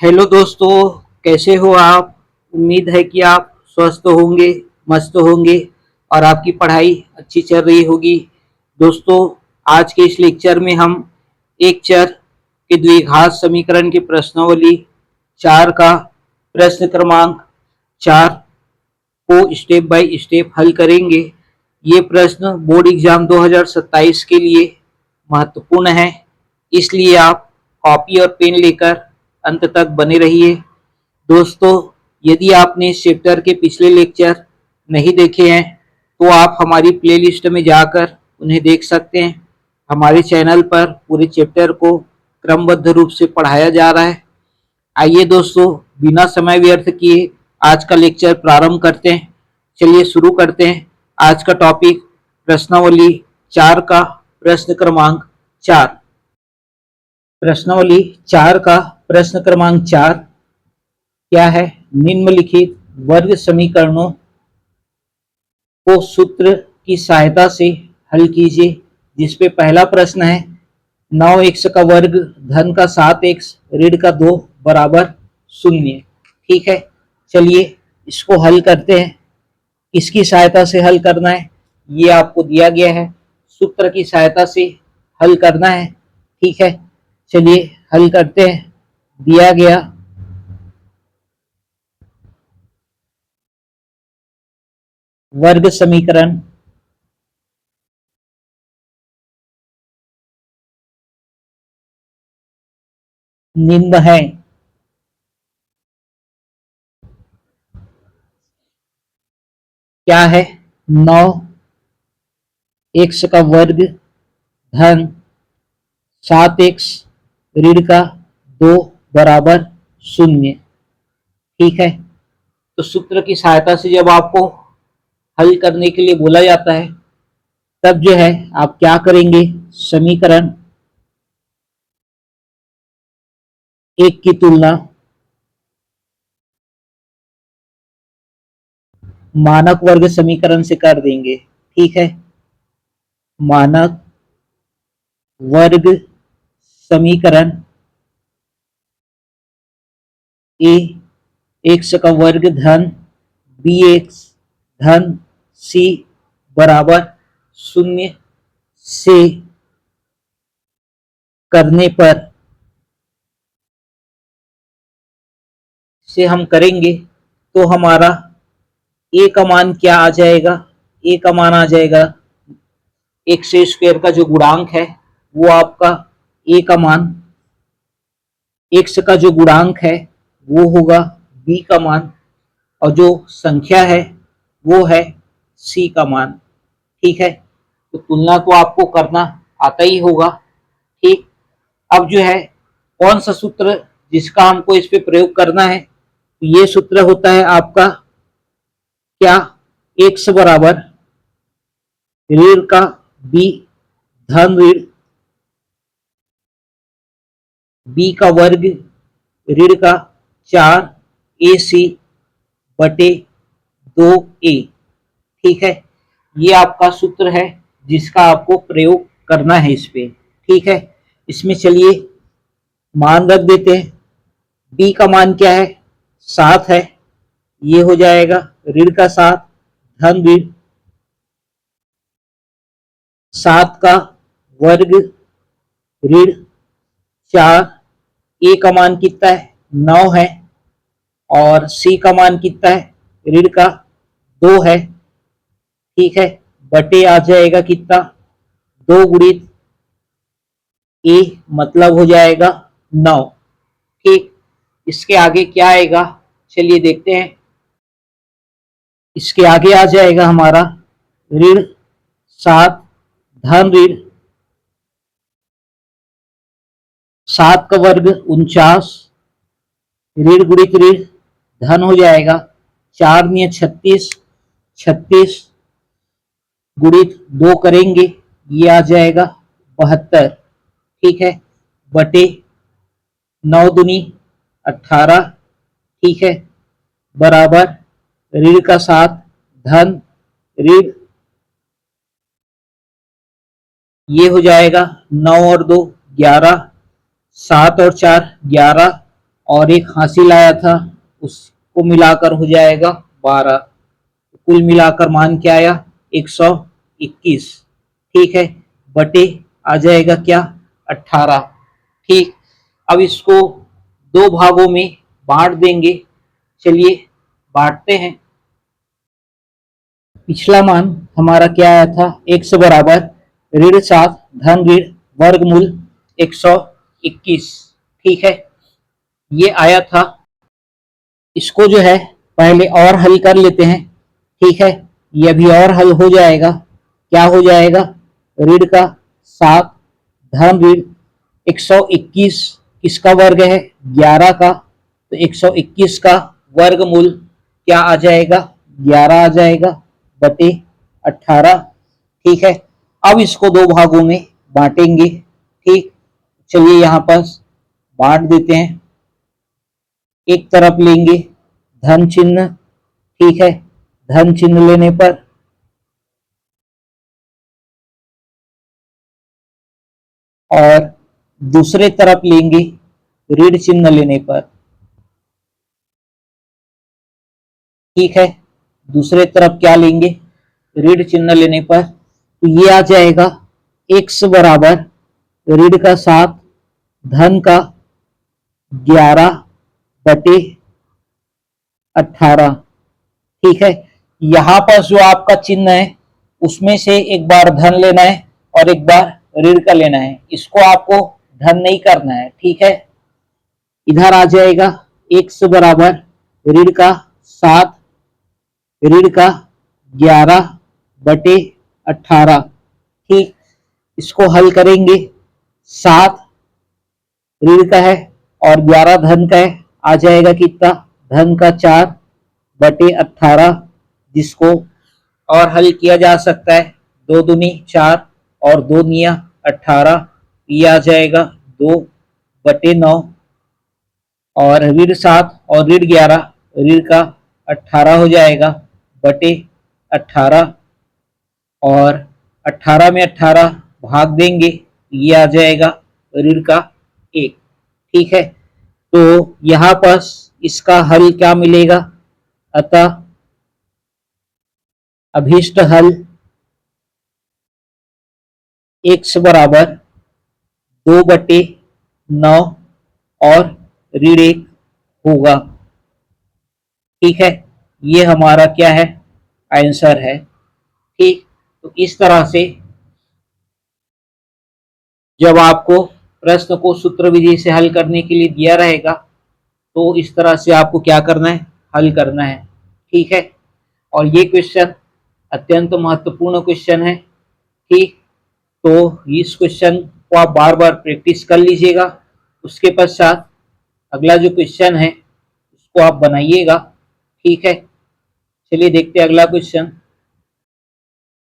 Hello दोस्तों, कैसे हो आप। उम्मीद है कि आप स्वस्थ होंगे, मस्त होंगे और आपकी पढ़ाई अच्छी चल रही होगी। दोस्तों, आज के इस लेक्चर में हम एक चर के द्विघात समीकरण की प्रश्नावली 4 का प्रश्न क्रमांक 4 को स्टेप बाय स्टेप हल करेंगे। ये प्रश्न बोर्ड एग्जाम 2027 के लिए महत्वपूर्ण है, इसलिए आप कॉपी और पेन लेकर अंत तक बने रहिए। दोस्तों, यदि आपने इस चैप्टर के पिछले लेक्चर नहीं देखे हैं तो आप हमारी प्लेलिस्ट में जाकर उन्हें देख सकते हैं। हमारे चैनल पर पूरे चैप्टर को क्रमबद्ध रूप से पढ़ाया जा रहा है। आइए दोस्तों, बिना समय व्यर्थ किए आज का लेक्चर प्रारंभ करते हैं। चलिए शुरू करते हैं। आज का टॉपिक प्रश्नावली 4 का प्रश्न क्रमांक 4। प्रश्नावली 4 का प्रश्न क्रमांक 4 क्या है? निम्नलिखित वर्ग समीकरणों को सूत्र की सहायता से हल कीजिए। जिसपे पहला प्रश्न है 9x का वर्ग धन का 7x ऋण का 2 बराबर 0। ठीक है, चलिए इसको हल करते हैं। किसकी सहायता से हल करना है ये आपको दिया गया है, सूत्र की सहायता से हल करना है। ठीक है, चलिए हल करते हैं। दिया गया वर्ग समीकरण निम्न है। क्या है? 9x का वर्ग धन 7x ऋण का 2 बराबर 0। ठीक है, तो सूत्र की सहायता से जब आपको हल करने के लिए बोला जाता है तब जो है आप क्या करेंगे? समीकरण 1 की तुलना मानक वर्ग समीकरण से कर देंगे। ठीक है, मानक वर्ग समीकरण ए एक्स का वर्ग धन बी एक्स धन सी बराबर 0 से करने पर से हम करेंगे तो हमारा ए का मान क्या आ जाएगा? ए का मान आ जाएगा एक्स स्क्वायर का जो गुणांक है वो आपका ए का मान, एक्स का जो गुणांक है वो होगा बी का मान और जो संख्या है वो है सी का मान। ठीक है, तो तुलना को आपको करना आता ही होगा। ठीक, अब जो है कौन सा सूत्र जिसका हमको इस पे प्रयोग करना है, तो ये सूत्र होता है आपका क्या? एक्स बराबर ऋण का बी धन ऋण बी का वर्ग ऋण का 4ac बटे 2a। ठीक है, ये आपका सूत्र है जिसका आपको प्रयोग करना है इस पे। ठीक है, इसमें चलिए मान रख देते हैं। b का मान क्या है? 7 है, ये हो जाएगा ऋण का 7 धन ऋण 7 का वर्ग ऋण 4। ए का मान कितना है? 9 है और सी का मान कितना है? ऋण का 2 है। ठीक है, बटे आ जाएगा कितना? 2 गुणित ए मतलब हो जाएगा 9। ठीक, इसके आगे क्या आएगा चलिए देखते हैं। इसके आगे आ जाएगा हमारा ऋण 7 धन ऋण 7 का वर्ग 49 ऋण गुणित ऋण धन हो जाएगा 4 × 36, 36 गुणित 2 करेंगे ये आ जाएगा 72। ठीक है, बटे 9 दूनी 18। ठीक है, बराबर ऋण का 7 धन ऋण ये हो जाएगा 9 और 2 11, 7 और 4 11 और एक हासिल आया था, उसको मिलाकर हो जाएगा 12। कुल मिलाकर मान क्या आया? 121। ठीक है, बटे आ जाएगा क्या? 18। ठीक, अब इसको दो भागों में बांट देंगे। चलिए बांटते हैं। पिछला मान हमारा क्या आया था? x बराबर ऋण 7 धन ऋण वर्गमूल 121। ठीक है, ये आया था। इसको जो है पहले और हल कर लेते हैं। ठीक है, ये भी और हल हो जाएगा। क्या हो जाएगा? ऋण 7 धन ऋण 121 किसका वर्ग है? 11 का। तो 121 का वर्गमूल क्या आ जाएगा? 11 आ जाएगा बटे 18। ठीक है, अब इसको दो भागों में बांटेंगे। ठीक, चलिए यहाँ पर बांट देते हैं। एक तरफ लेंगे धन चिन्ह। ठीक है, धन चिन्ह लेने पर और दूसरे तरफ लेंगे ऋण चिन्ह लेने पर। ठीक है, दूसरे तरफ क्या लेंगे? ऋण चिन्ह लेने पर। तो ये आ जाएगा x बराबर ऋण 7 धन 11 बटे 18। ठीक है, यहाँ पर जो आपका चिन्ह है उसमें से एक बार धन लेना है और एक बार ऋण का लेना है। इसको आपको धन नहीं करना है। ठीक है, इधर आ जाएगा x बराबर ऋण 7 ऋण 11 बटे 18। ठीक, इसको हल करेंगे। 7 ऋण का है और 11 धन का है। आ जाएगा कितना? धन 4 बटे 18, जिसको और हल किया जा सकता है। 2 दूनी 4 और 2 निया 18। ये आ जाएगा 2 बटे 9 और ऋण 7 और ऋण 11 ऋण 18 हो जाएगा बटे 18 और 18 में 18 भाग देंगे, ये आ जाएगा ऋण 1। ठीक है, तो यहाँ पर इसका हल क्या मिलेगा? अतः अभीष्ट हल x बराबर 2 बटे 9 और ऋण 1 होगा। ठीक है, ये हमारा क्या है? आंसर है। ठीक, तो इस तरह से जब आपको प्रश्न को सूत्र विधि से हल करने के लिए दिया रहेगा तो इस तरह से आपको क्या करना है? हल करना है। ठीक है, और ये क्वेश्चन अत्यंत महत्वपूर्ण क्वेश्चन है। ठीक, तो इस क्वेश्चन को आप बार बार प्रैक्टिस कर लीजिएगा। उसके पश्चात अगला जो क्वेश्चन है उसको आप बनाइएगा। ठीक है, चलिए देखते हैं अगला क्वेश्चन।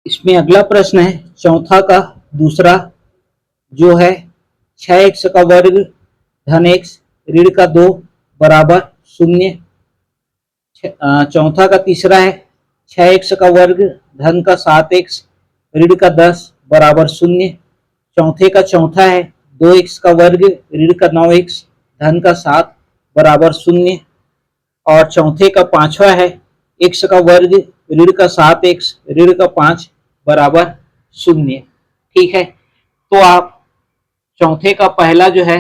इसमें अगला प्रश्न है चौथा का दूसरा, जो है 6x का वर्ग धन x ऋण 2 बराबर 0। चौथा का तीसरा है 6x का वर्ग धन 7x ऋण 10 बराबर 0। चौथे का चौथा है 2x का वर्ग ऋण 9x धन 7 बराबर 0। और चौथे का पांचवा है x का वर्ग ऋण 7x ऋण 5 बराबर 0। ठीक है, तो आप चौथे का पहला जो है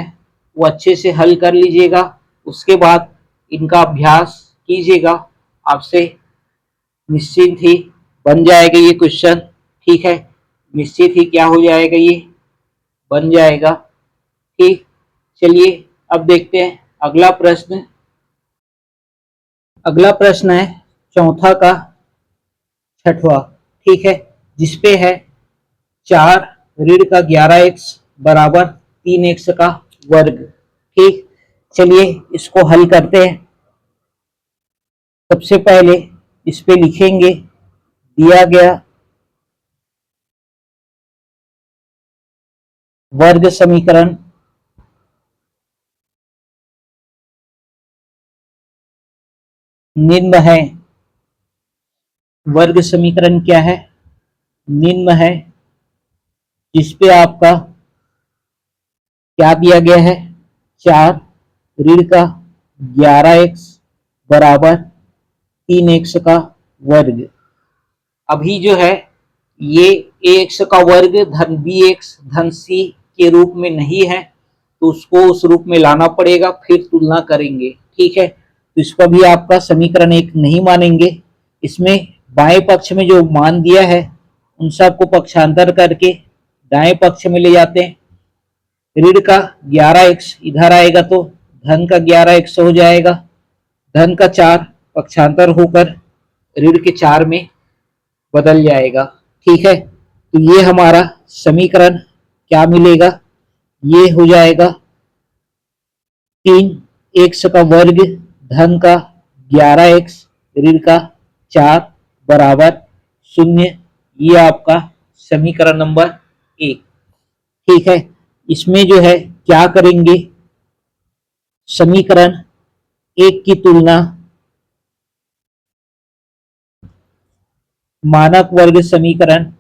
वो अच्छे से हल कर लीजिएगा। उसके बाद इनका अभ्यास कीजिएगा, आपसे निश्चिंत ही बन जाएगा ये क्वेश्चन। ठीक है, निश्चित ही क्या हो जाएगा? ये बन जाएगा। ठीक, चलिए अब देखते हैं अगला प्रश्न। अगला प्रश्न है चौथा का छठवां। ठीक है, जिसपे है 4 ऋण 11x बराबर 3x का वर्ग। ठीक, चलिए इसको हल करते हैं। सबसे पहले इस पे लिखेंगे दिया गया वर्ग समीकरण निम्न है। वर्ग समीकरण क्या है? निम्न है, जिसपे आपका क्या दिया गया है? 4 ऋण 11x बराबर 3x का वर्ग। अभी जो है ये ax का वर्ग धन bx धन c के रूप में नहीं है, तो उसको उस रूप में लाना पड़ेगा, फिर तुलना करेंगे। ठीक है, तो इसको भी आपका समीकरण एक नहीं मानेंगे। इसमें बाएं पक्ष में जो मान दिया है उन सबको पक्षांतर करके दाएं पक्ष में ले जाते हैं। ऋण का 11x इधर आएगा तो धन का 11x हो जाएगा, धन का 4 पक्षांतर होकर ऋण के 4 में बदल जाएगा। ठीक है, तो ये हमारा समीकरण क्या मिलेगा, ये हो जाएगा 3x का वर्ग धन का 11x ऋण का 4 बराबर 0। ये आपका समीकरण नंबर 1। ठीक है, इसमें जो है क्या करेंगे, समीकरण 1 की तुलना मानक वर्ग समीकरण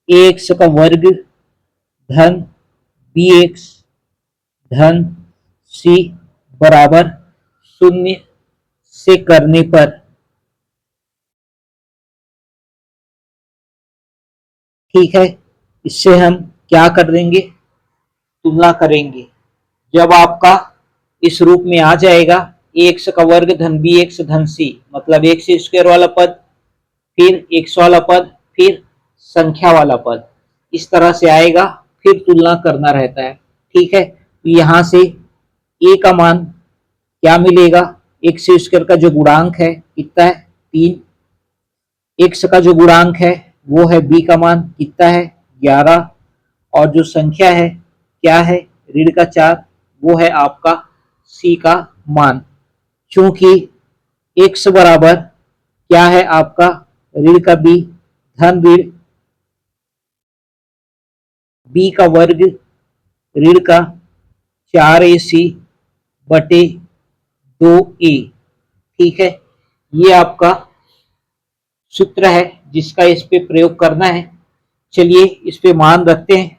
ax का वर्ग धन bx धन c बराबर 0 से करने पर, ठीक है, इससे हम क्या कर देंगे, तुलना करेंगे। जब आपका इस रूप में आ जाएगा ax का वर्ग धन bx धन c, मतलब x स्क्वायर वाला पद, फिर x वाला पद, फिर संख्या वाला पद, इस तरह से आएगा, फिर तुलना करना रहता है। ठीक है, तो यहां से a का मान क्या मिलेगा, x स्क्वायर का जो गुणांक है कितना है 3, x का जो गुणांक है वो है b का मान कितना है 11, और जो संख्या है क्या है ऋण का 4, वो है आपका c का मान। क्योंकि x बराबर क्या है आपका ऋण का b धन ऋण b का वर्ग ऋण का 4ac बटे 2a। ठीक है, ये आपका सूत्र है जिसका इस पे प्रयोग करना है। चलिए इस पे मान रखते हैं,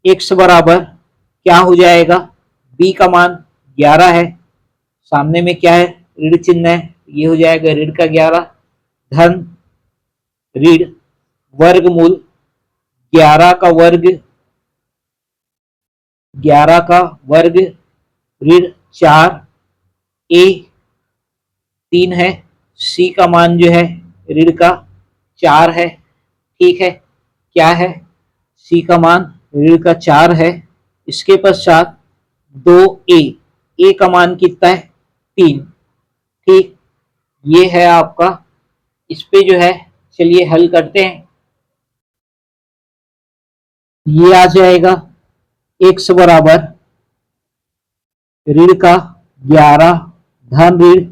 x बराबर क्या हो जाएगा, b का मान 11 है, सामने में क्या है ऋण चिन्ह है, ये हो जाएगा ऋण का 11 धन ऋण वर्गमूल 11 का वर्ग, 11 का वर्ग ऋण 4 a 3 है, c का मान जो है ऋण का 4 है। ठीक है, क्या है c का मान ऋण का 4 है। इसके पश्चात 2a, a का मान कितना है 3। ठीक, ये है आपका, इस पे जो है चलिए हल करते हैं। ये आ जाएगा x बराबर ऋण का 11 धन ऋण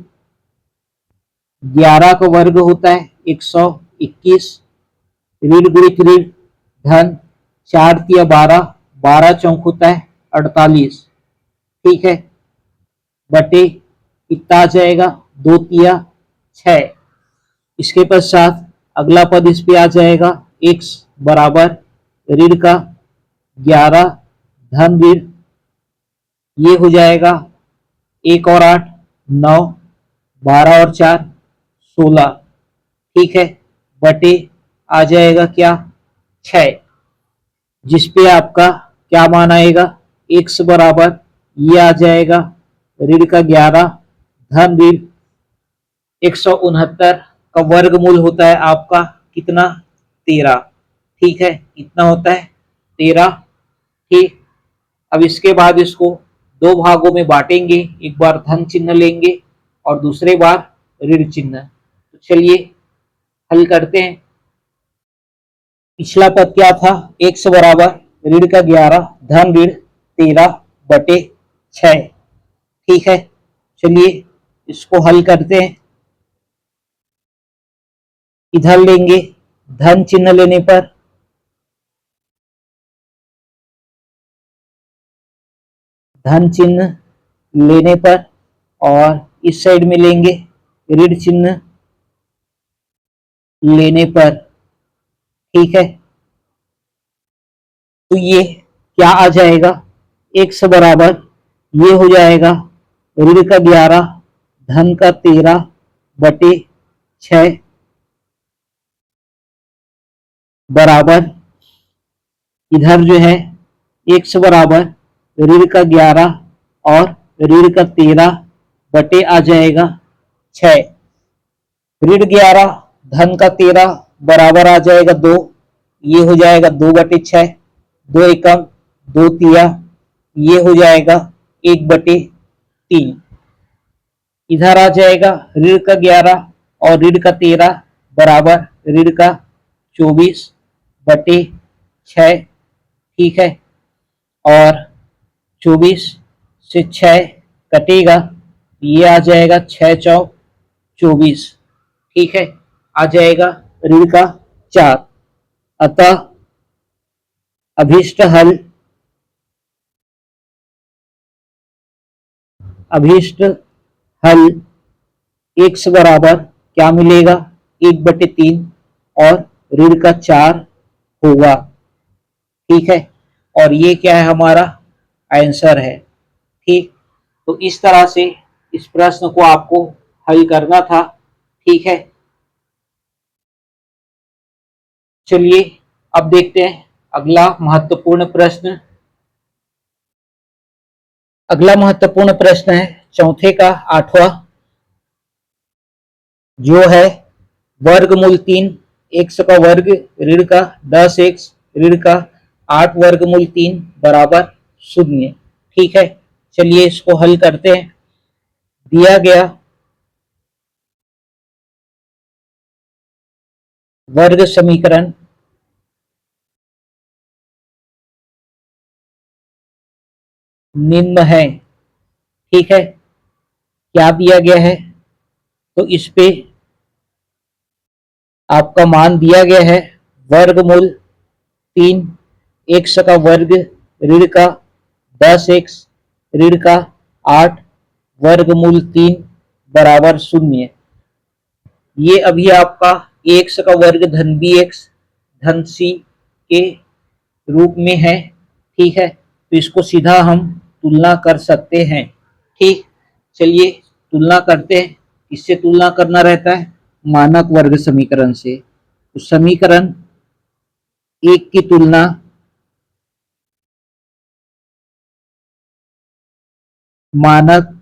11 का वर्ग होता है 121, ऋण गुणित ऋण धन 4 तिया 12, 12 चौक होता है 48। ठीक है, बटे कितना आ जाएगा 2 तिया 6। इसके पश्चात अगला पद इस पे आ जाएगा x बराबर ऋण का 11 धन ऋण, ये हो जाएगा 1 और 8 9, 12 और 4 16। ठीक है, बटे आ जाएगा क्या 6, जिसपे आपका क्या मान आएगा x बराबर ये आ जाएगा ऋण का 11 धन ऋण 169 का वर्गमूल होता है आपका कितना 13। ठीक है, इतना होता है 13। ठीक, अब इसके बाद इसको दो भागों में बांटेंगे, एक बार धन चिन्ह लेंगे और दूसरे बार ऋण चिन्ह। तो चलिए हल करते हैं। पिछला पद क्या था, x बराबर ऋण का 11 धन ऋण 13 बटे 6। ठीक है, चलिए इसको हल करते हैं। इधर लेंगे धन चिन्ह लेने पर धन चिन्ह लेने पर और इस साइड में लेंगे ऋण चिन्ह लेने पर। ठीक है, तो ये क्या आ जाएगा, x बराबर ये हो जाएगा ऋण का 11 धन का 13 बटे 6 बराबर इधर जो है x बराबर ऋण का 11 और ऋण का 13 बटे आ जाएगा 6। ऋण 11 धन का 13 बराबर आ जाएगा 2, ये हो जाएगा 2 बटे 6, 2 एकम 2 तिया, ये हो जाएगा 1 बटे 3। इधर आ जाएगा ऋण का 11 और ऋण का 13 बराबर ऋण का 24 बटे 6, ठीक है। और 24 से 6 कटेगा, ये आ जाएगा 6 चौक 24, ठीक है, आ जाएगा ऋण का 4। अतः अभीष्ट हल x बराबर क्या मिलेगा, 1 बटे 3 और ऋण का 4 होगा, ठीक है। और ये क्या है, हमारा आंसर है, ठीक। तो इस तरह से इस प्रश्न को आपको हल करना था, ठीक है। चलिए अब देखते हैं अगला महत्वपूर्ण प्रश्न। अगला महत्वपूर्ण प्रश्न है चौथे का 8वां, जो है वर्गमूल 3 x का वर्ग ऋण का 10x ऋण का 8 वर्गमूल 3 बराबर 0, ठीक है। चलिए इसको हल करते हैं। दिया गया वर्ग समीकरण निम्न है, ठीक है। क्या दिया गया है, तो इस पे आपका मान दिया गया है वर्गमूल 3 x का वर्ग ऋण का 10x ऋण का 8 वर्गमूल 3 बराबर 0। ये अभी आपका x का वर्ग धन bx धन c के रूप में है, ठीक है। तो इसको सीधा हम तुलना कर सकते हैं, ठीक। चलिए तुलना करते हैं। इससे तुलना करना रहता है मानक वर्ग समीकरण से। तो समीकरण 1 की तुलना मानक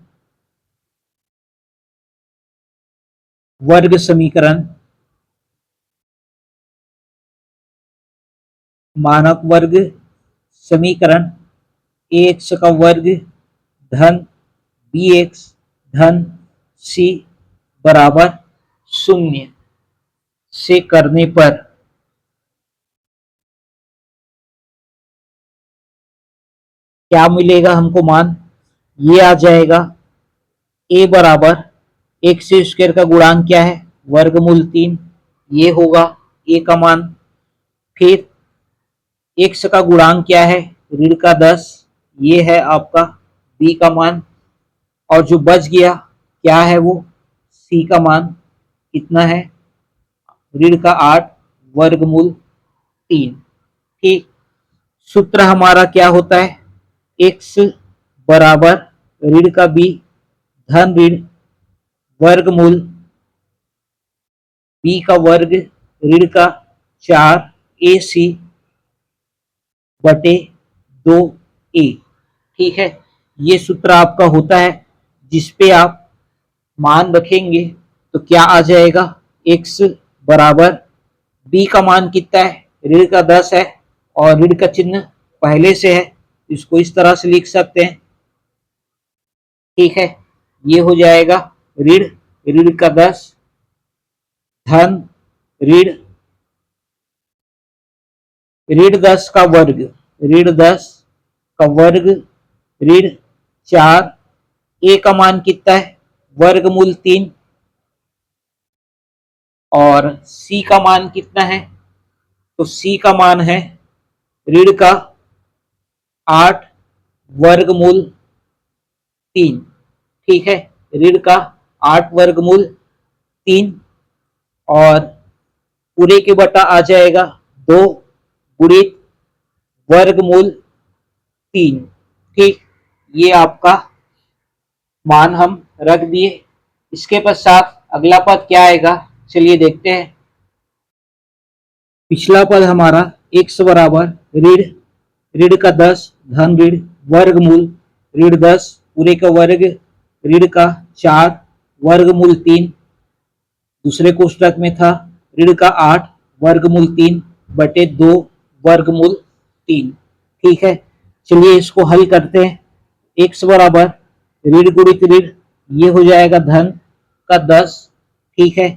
वर्ग समीकरण ax का वर्ग धन bx धन c बराबर 0 से करने पर क्या मिलेगा हमको मान, ये आ जाएगा a बराबर x स्क्वायर का गुणांक क्या है, वर्गमूल 3, ये होगा a का मान। फिर x का गुणांक क्या है, ऋण का 10, ये है आपका b का मान। और जो बच गया क्या है, वो c का मान कितना है, ऋण का 8 वर्गमूल 3, ठीक। सूत्र हमारा क्या होता है, x बराबर ऋण का b धन ऋण वर्गमूल b का वर्ग ऋण का 4 ac बटे 2a, ठीक है। ये सूत्र आपका होता है, जिसपे आप मान रखेंगे तो क्या आ जाएगा, x बराबर b का मान कितना है, ऋण का 10 है और ऋण का चिन्ह पहले से है, इसको इस तरह से लिख सकते हैं, ठीक है। ये हो जाएगा ऋण ऋण का 10 धन ऋण ऋण 10 का वर्ग ऋण 10 का वर्ग ऋण 4, ए का मान कितना है, वर्गमूल 3, और सी का मान कितना है, तो सी का मान है ऋण का 8 वर्गमूल 3, ठीक है। ऋण का 8 वर्गमूल 3 और पूरे के बटा आ जाएगा 2 गुणित वर्गमूल 3। ठीक, ये आपका मान हम रख दिए। इसके पश्चात अगला पद क्या आएगा, चलिए देखते हैं। पिछला पद हमारा x बराबर ऋण ऋण का 10 धन ऋण वर्गमूल ऋण 10 पूरे का वर्ग ऋण का 4 वर्गमूल 3। दूसरे कोष्टक में था ऋण का 8 वर्गमूल 3 बटे 2 वर्गमूल 3। ठीक है, चलिए इसको हल करते हैं। x बराबर ऋण गुणित ऋण, ये हो जाएगा धन का 10। ठीक है,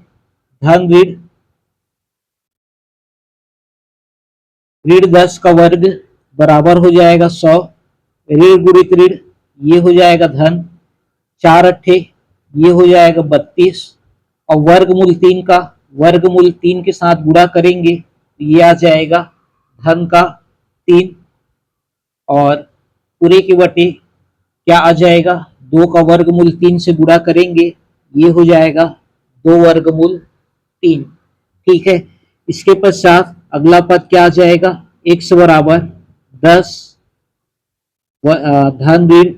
धन ऋण ऋण 10 का वर्ग बराबर हो जाएगा 100। ऋण गुणित ऋण, ये हो जाएगा धन 4 अट्ठे, ये हो जाएगा 32। और वर्गमूल 3 का वर्गमूल 3 के साथ गुणा करेंगे तो ये आ जाएगा धन का 3। और पूरे के बटे क्या आ जाएगा, 2 का वर्गमूल 3 से गुणा करेंगे, ये हो जाएगा 2 वर्गमूल 3। ठीक है, इसके पश्चात अगला पद क्या आ जाएगा, x बराबर 10 धन ऋण,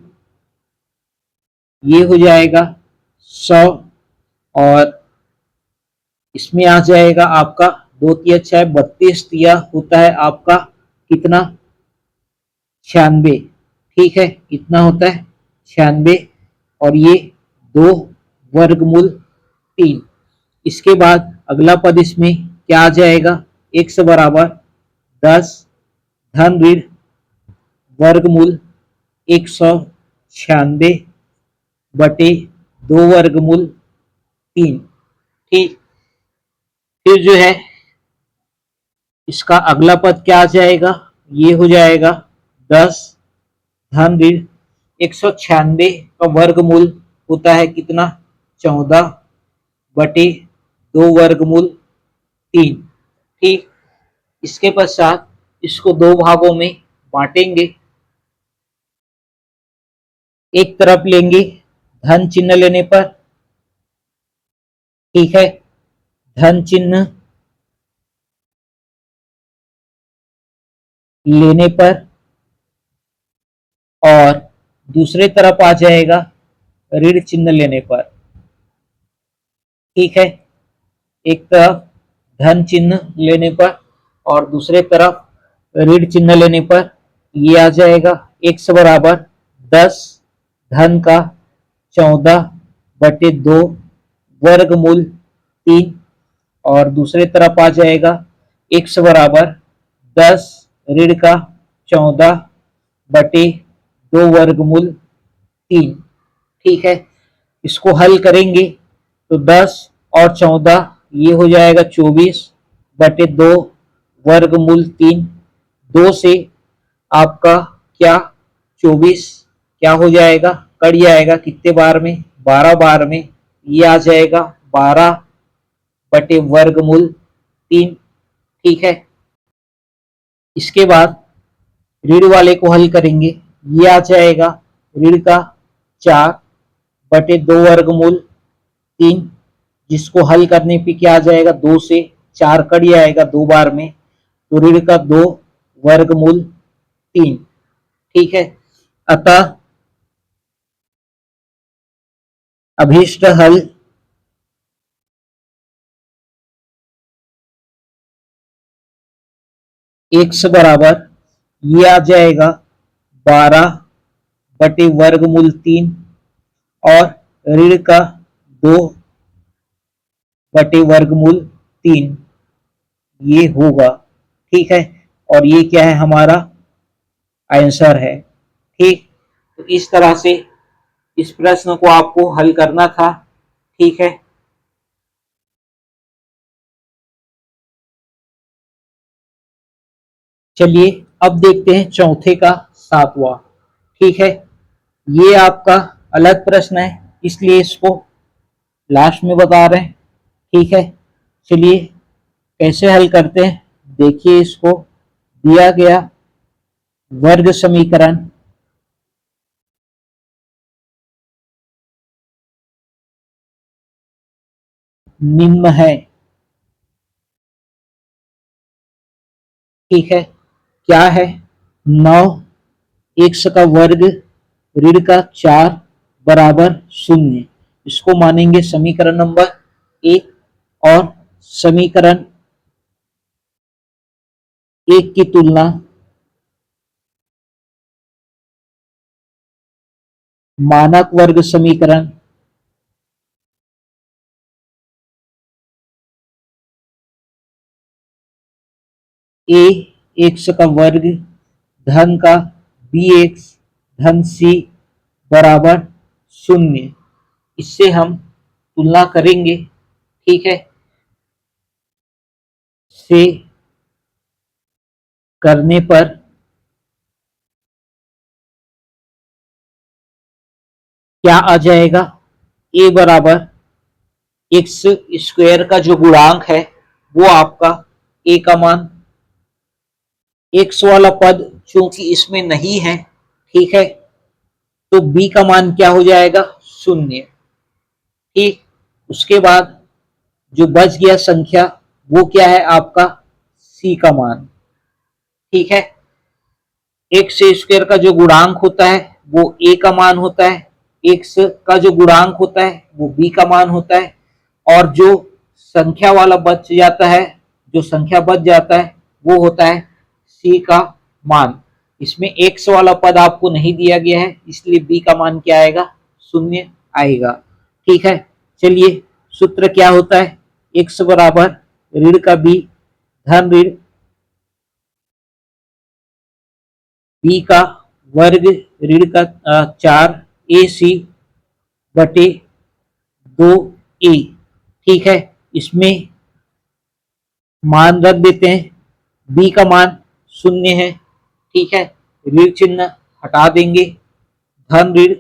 ये हो जाएगा 100। और इसमें आ जाएगा आपका 2 तिया 6 32 तिया होता है आपका कितना, 96। ठीक है, कितना होता है 96। और ये 2 वर्गमूल 3। इसके बाद अगला पद इसमें क्या आ जाएगा, x बराबर 10 धन ऋण वर्गमूल 196 बटे 2 वर्गमूल 3। ठीक, फिर जो है इसका अगला पद क्या आ जाएगा, ये हो जाएगा 10 धन ऋण 196 का वर्गमूल होता है कितना, 14 बटे 2 वर्गमूल 3। ठीक, इसके पश्चात इसको दो भागों में बांटेंगे। एक तरफ लेंगे धन चिन्ह लेने पर, ठीक है, धन चिन्ह लेने पर, और दूसरे तरफ आ जाएगा ऋण चिन्ह लेने पर। ठीक है, एक तरफ धन चिन्ह लेने पर और दूसरे तरफ ऋण चिन्ह लेने पर ये आ जाएगा x बराबर 10 धन का 14 बटे 2 वर्गमूल 3। और दूसरे तरफ आ जाएगा x बराबर 10 ऋण का 14 बटे 2 वर्गमूल 3। ठीक है, इसको हल करेंगे तो 10 और 14 ये हो जाएगा 24 बटे 2 वर्गमूल 3। 2 से आपका क्या 24 क्या हो जाएगा, कट जाएगा कितने बार में, 12 बार में, ये आ जाएगा 12 बटे वर्गमूल 3। ठीक है, इसके बाद ऋण वाले को हल करेंगे, ये आ जाएगा ऋण का 4 बटे 2 वर्गमूल 3, जिसको हल करने पे क्या आ जाएगा, 2 से 4 कट जाएगा 2 बार में, तो ऋण का 2 वर्गमूल 3। ठीक है, अतः अभीष्ट हल x बराबर ये आ जाएगा 12 बटे वर्गमूल 3 और ऋण का 2 बटे वर्गमूल 3 ये होगा। ठीक है, और ये क्या है, हमारा आंसर है। ठीक, तो इस तरह से इस प्रश्न को आपको हल करना था। ठीक है, चलिए अब देखते हैं चौथे का 7वां। ठीक है, ये आपका अलग प्रश्न है इसलिए इसको लास्ट में बता रहे हैं। ठीक है, चलिए कैसे हल करते हैं, देखिए इसको दिया गया वर्ग समीकरण निम्न है। ठीक है, क्या है, 9 x का वर्ग ऋण का 4 बराबर 0। इसको मानेंगे समीकरण नंबर 1। और समीकरण 1 की तुलना मानक वर्ग समीकरण a x का वर्ग धन का bx धन c बराबर 0, इससे हम तुलना करेंगे। ठीक है, से करने पर क्या आ जाएगा, a बराबर एक्स स्क्वायर का जो गुणांक है वो आपका a का मान, x वाला पद चूंकि इसमें नहीं है, ठीक है, तो b का मान क्या हो जाएगा, 0। ठीक, उसके बाद जो बच गया संख्या वो क्या है आपका c का मान। ठीक है, एक्स स्क्वायर का जो गुणांक होता है वो a का मान होता है, x का जो गुणांक होता है वो b का मान होता है, और जो संख्या वाला बच जाता है, जो संख्या बच जाता है वो होता है c का मान। इसमें x वाला पद आपको नहीं दिया गया है, इसलिए b का मान क्या आएगा, 0 आएगा। ठीक है, चलिए सूत्र क्या होता है, x बराबर ऋण का b धन ऋण b का वर्ग ऋण का 4 ac बटे 2a। ठीक है, इसमें मान रख देते हैं, b का मान 0 है। ठीक है, ऋण चिन्ह हटा देंगे, धन ऋण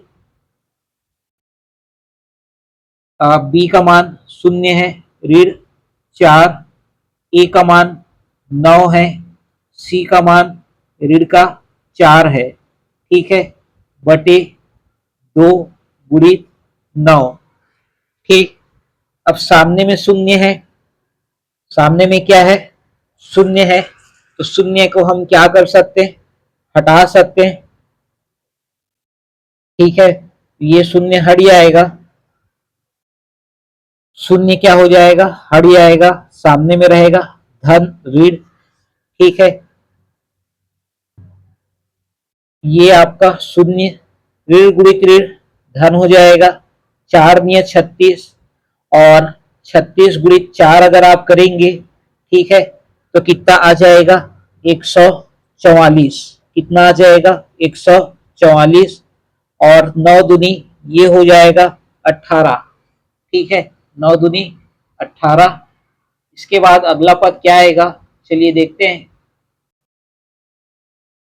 b का मान 0 है, ऋण 4, a का मान 9 है, c का मान ऋण का 4 है। ठीक है, बटे 2 गुणित 9। ठीक, अब सामने में 0 है, सामने में क्या है, 0 है, तो 0 को हम क्या कर सकते हैं, हटा सकते हैं। ठीक है, ये 0 हट जाएगा, 0 क्या हो जाएगा, हट जाएगा, सामने में रहेगा धन ऋण। ठीक है, ये आपका 0 ऋण गुणित ऋण धन हो जाएगा, 4 × 36, और 36 गुणित 4 अगर आप करेंगे, ठीक है, तो कितना आ जाएगा, 144। कितना आ जाएगा, 144, और 9 दूनी ये हो जाएगा 18। ठीक है, 9 दूनी 18। इसके बाद अगला पद क्या आएगा, चलिए देखते हैं।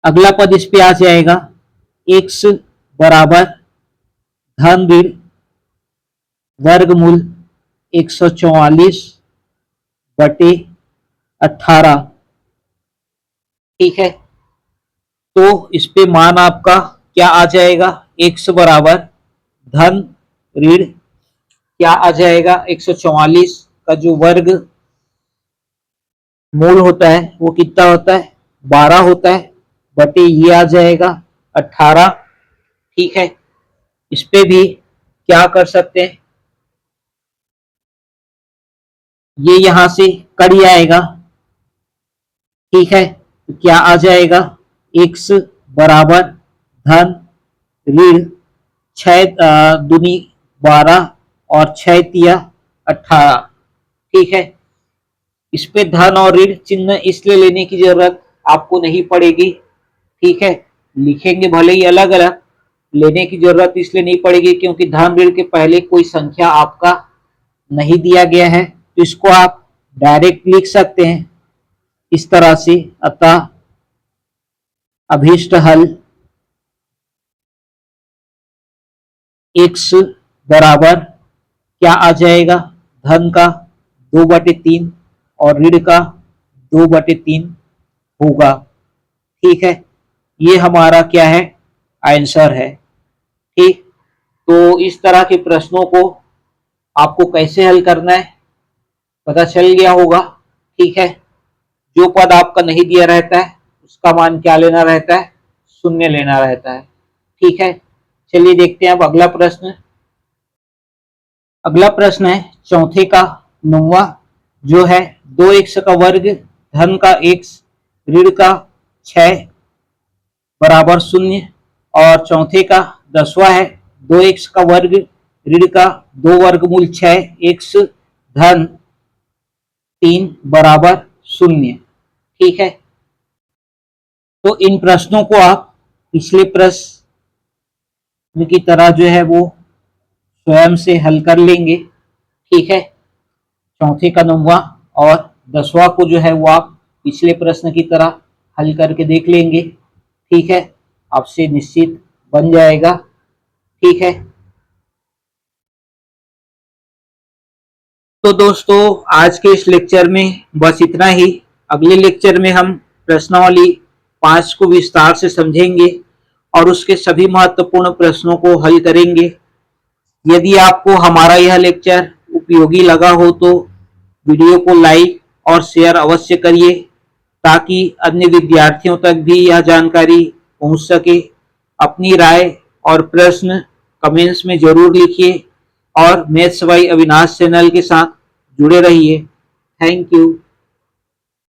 अगला पद इस पे आ जाएगा, x बराबर धन ऋण वर्गमूल 144 बटे 18। ठीक है, तो इस पे मान आपका क्या आ जाएगा, x बराबर धन ऋण क्या आ जाएगा, 144 का जो वर्ग मूल होता है वो कितना होता है, 12 होता है, बटे ये आ जाएगा 18। ठीक है, इस पे भी क्या कर सकते हैं, ये यहां से कट जाएगा। ठीक है, तो क्या आ जाएगा, x बराबर धन ऋण 6 दूनी 12 और 6 तिया 18। ठीक है, इस पे धन और ऋण चिन्ह इसलिए लेने की जरूरत आपको नहीं पड़ेगी। ठीक है, लिखेंगे भले ही अलग अलग, लेने की जरूरत इसलिए नहीं पड़ेगी क्योंकि धन ऋण के पहले कोई संख्या आपका नहीं दिया गया है, तो इसको आप डायरेक्ट लिख सकते हैं इस तरह से। अतः अभीष्ट हल x बराबर क्या आ जाएगा, धन का 2/3 और ऋण का 2/3 होगा। ठीक है, ये हमारा क्या है, आंसर है। ठीक, तो इस तरह के प्रश्नों को आपको कैसे हल करना है पता चल गया होगा। ठीक है, जो पद आपका नहीं दिया रहता है उसका मान क्या लेना रहता है, शून्य लेना रहता है। ठीक है, चलिए देखते हैं अब अगला प्रश्न। अगला प्रश्न है चौथे का 9वां, जो है 2x का वर्ग धन का x ऋण का 6 बराबर 0, और चौथे का 10वां है 2x का वर्ग ऋण का 2 वर्गमूल 6 x धन 3 बराबर 0। ठीक है, तो इन प्रश्नों को आप पिछले प्रश्न की तरह जो है वो स्वयं से हल कर लेंगे। ठीक है, चौथे का 9वां और 10वां को जो है वो आप पिछले प्रश्न की तरह हल करके देख लेंगे। ठीक है, आपसे निश्चित बन जाएगा। ठीक है, तो दोस्तों आज के इस लेक्चर में बस इतना ही। अगले लेक्चर में हम प्रश्नावली 5 को विस्तार से समझेंगे और उसके सभी महत्वपूर्ण प्रश्नों को हल करेंगे। यदि आपको हमारा यह लेक्चर उपयोगी लगा हो तो वीडियो को लाइक और शेयर अवश्य करिए, ताकि अन्य विद्यार्थियों तक भी यह जानकारी पहुंच सके। अपनी राय और प्रश्न कमेंट्स में जरूर लिखिए और मैथ्स बाय अविनाश चैनल के साथ जुड़े रहिए। Thank you.